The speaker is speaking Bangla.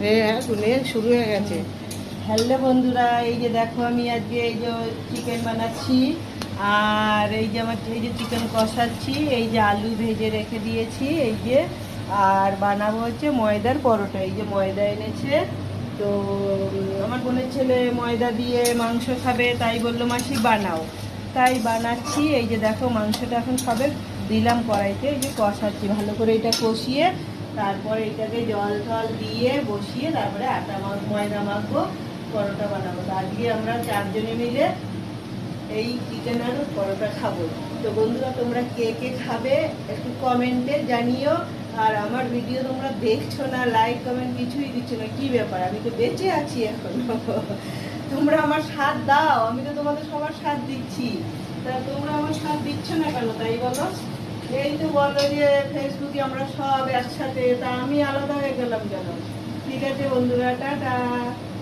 হ্যাঁ শুনে শুরু হয়ে গেছে। হ্যালো বন্ধুরা, এই যে দেখো আমি আজকে এই যে চিকেন বানাচ্ছি, আর এই যে আমার এই যে চিকেন কষাচ্ছি, এই যে আলু ভেজে রেখে দিয়েছি এই যে, আর বানাবো হচ্ছে ময়দার পরোটা। এই যে ময়দা এনেছে, তো আমার বোনের ছেলে ময়দা দিয়ে মাংস খাবে, তাই বললো মাসি বানাও, তাই বানাচ্ছি। এই যে দেখো মাংসটা এখন সবে দিলাম কড়াইতে, এই যে কষাচ্ছি ভালো করে, এটা কষিয়ে তারপরে এটাকে জল টল দিয়ে বসিয়ে তারপরে আটা ময়দা মাখবো, পরোটা বানাবো। তো আজকে আমরা 4 জনে মিলে এই চিকেন আর পরোটা খাবো। তো বন্ধুরা তোমরা কে কে খাবে একটু কমেন্টে জানিও। আর আমার ভিডিও তোমরা দেখছো না, লাইক কমেন্ট কিছুই দিচ্ছ না, কি ব্যাপার? আমি তো বেঁচে আছি এখন। তোমরা আমার সাথ দাও, আমি তো তোমাদের সবার সাথ দিচ্ছি, তা তোমরা আমার সাথ দিচ্ছ না কেন তাই বলো? এই তো বলো যে ফেসবুকে আমরা সব একসাথে, তা আমি আলাদা হয়ে গেলাম কেন? ঠিক আছে বন্ধুরা, টাটা।